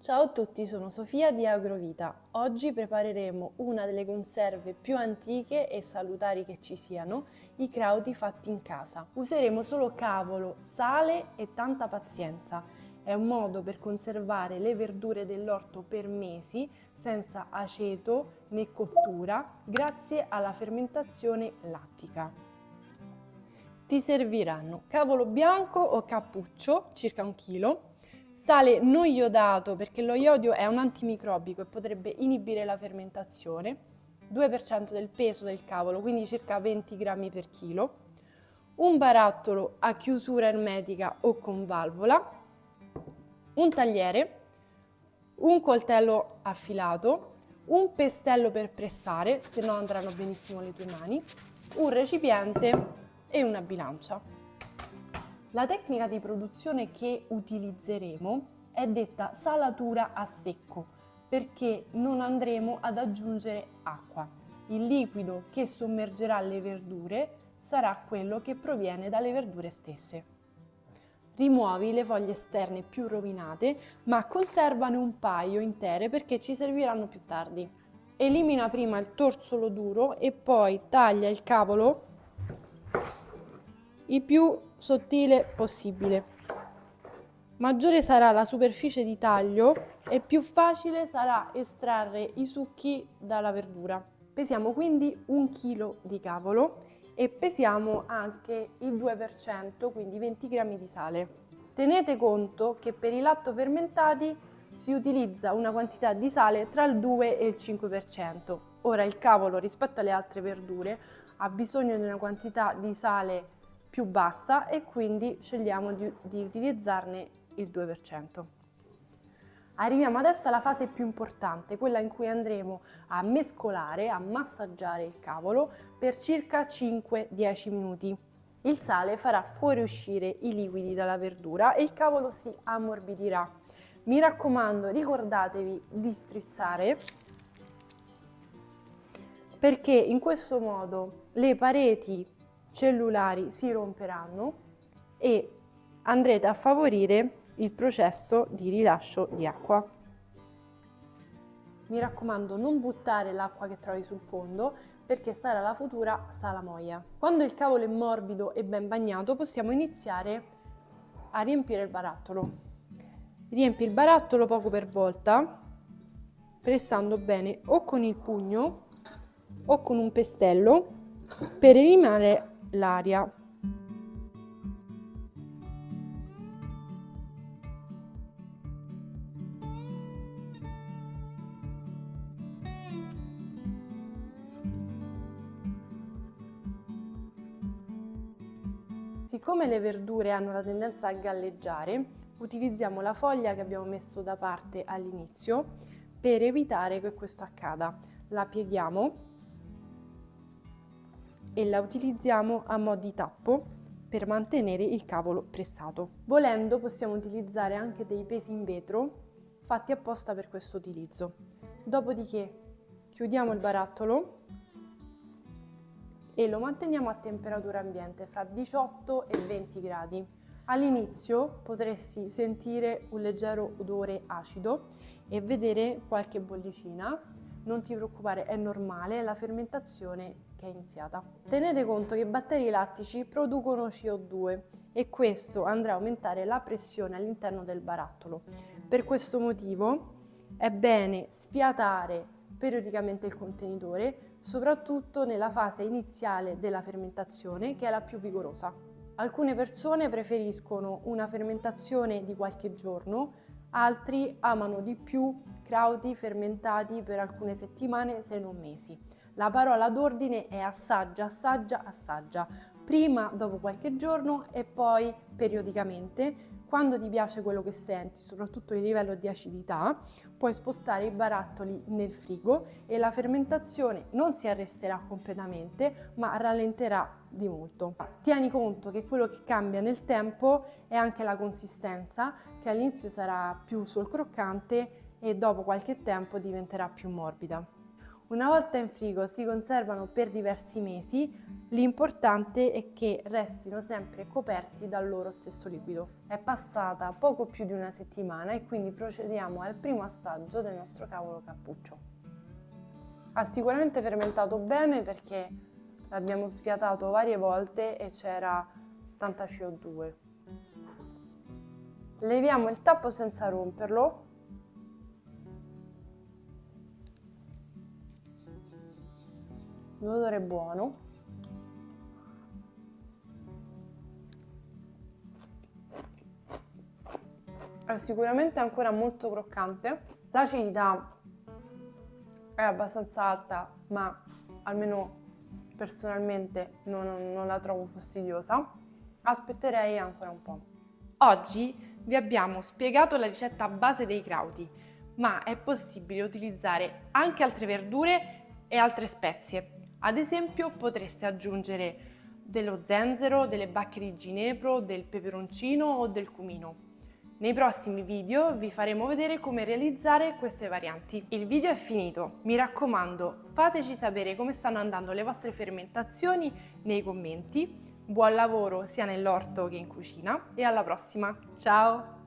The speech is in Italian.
Ciao a tutti, sono Sofia di Agrovita. Oggi prepareremo una delle conserve più antiche e salutari che ci siano, i crauti fatti in casa. Useremo solo cavolo, sale e tanta pazienza. È un modo per conservare le verdure dell'orto per mesi senza aceto né cottura, grazie alla fermentazione lattica. Ti serviranno cavolo bianco o cappuccio, circa 1 chilo, sale non iodato perché lo iodio è un antimicrobico e potrebbe inibire la fermentazione, 2% del peso del cavolo, quindi circa 20 grammi per chilo, un barattolo a chiusura ermetica o con valvola, un tagliere, un coltello affilato, un pestello per pressare, se no andranno benissimo le tue mani, un recipiente e una bilancia. La tecnica di produzione che utilizzeremo è detta salatura a secco perché non andremo ad aggiungere acqua. Il liquido che sommergerà le verdure sarà quello che proviene dalle verdure stesse. Rimuovi le foglie esterne più rovinate, ma conservane un paio intere perché ci serviranno più tardi. Elimina prima il torsolo duro e poi taglia il cavolo il più sottile possibile. Maggiore sarà la superficie di taglio e più facile sarà estrarre i succhi dalla verdura. Pesiamo quindi 1 chilo di cavolo e pesiamo anche il 2%, quindi 20 grammi di sale. Tenete conto che per i lattofermentati si utilizza una quantità di sale tra il 2 e il 5%. Ora il cavolo rispetto alle altre verdure ha bisogno di una quantità di sale più bassa e quindi scegliamo di utilizzarne il 2%. Arriviamo adesso alla fase più importante, quella in cui andremo a mescolare, a massaggiare il cavolo per circa 5-10 minuti. Il sale farà fuoriuscire i liquidi dalla verdura e il cavolo si ammorbidirà. Mi raccomando, ricordatevi di strizzare perché in questo modo le pareti cellulari si romperanno e andrete a favorire il processo di rilascio di acqua. Mi raccomando, non buttare l'acqua che trovi sul fondo perché sarà la futura salamoia. Quando il cavolo è morbido e ben bagnato possiamo iniziare a riempire il barattolo. Riempi il barattolo poco per volta, pressando bene o con il pugno o con un pestello per eliminare l'aria. Siccome le verdure hanno la tendenza a galleggiare, utilizziamo la foglia che abbiamo messo da parte all'inizio per evitare che questo accada. La pieghiamo e la utilizziamo a mo' di tappo per mantenere il cavolo pressato. Volendo possiamo utilizzare anche dei pesi in vetro fatti apposta per questo utilizzo. Dopodiché chiudiamo il barattolo e lo manteniamo a temperatura ambiente fra 18 e 20 gradi. All'inizio potresti sentire un leggero odore acido e vedere qualche bollicina. Non ti preoccupare, è normale, è la fermentazione che è iniziata. Tenete conto che i batteri lattici producono CO2 e questo andrà a aumentare la pressione all'interno del barattolo. Per questo motivo è bene sfiatare periodicamente il contenitore, soprattutto nella fase iniziale della fermentazione, che è la più vigorosa. Alcune persone preferiscono una fermentazione di qualche giorno, altri amano di più crauti fermentati per alcune settimane, se non mesi. La parola d'ordine è assaggia, assaggia, assaggia, prima dopo qualche giorno e poi periodicamente. Quando ti piace quello che senti, soprattutto il livello di acidità, puoi spostare i barattoli nel frigo e la fermentazione non si arresterà completamente, ma rallenterà di molto. Tieni conto che quello che cambia nel tempo è anche la consistenza, che all'inizio sarà più sul croccante e dopo qualche tempo diventerà più morbida. Una volta in frigo si conservano per diversi mesi, l'importante è che restino sempre coperti dal loro stesso liquido. È passata poco più di una settimana e quindi procediamo al primo assaggio del nostro cavolo cappuccio. Ha sicuramente fermentato bene perché l'abbiamo sfiatato varie volte e c'era tanta CO2. Leviamo il tappo senza romperlo. L'odore è buono. È sicuramente ancora molto croccante. L'acidità è abbastanza alta, ma almeno personalmente non la trovo fastidiosa. Aspetterei ancora un po'. Oggi vi abbiamo spiegato la ricetta base dei crauti, ma è possibile utilizzare anche altre verdure e altre spezie. Ad esempio potreste aggiungere dello zenzero, delle bacche di ginepro, del peperoncino o del cumino. Nei prossimi video vi faremo vedere come realizzare queste varianti. Il video è finito, mi raccomando fateci sapere come stanno andando le vostre fermentazioni nei commenti. Buon lavoro sia nell'orto che in cucina e alla prossima, ciao!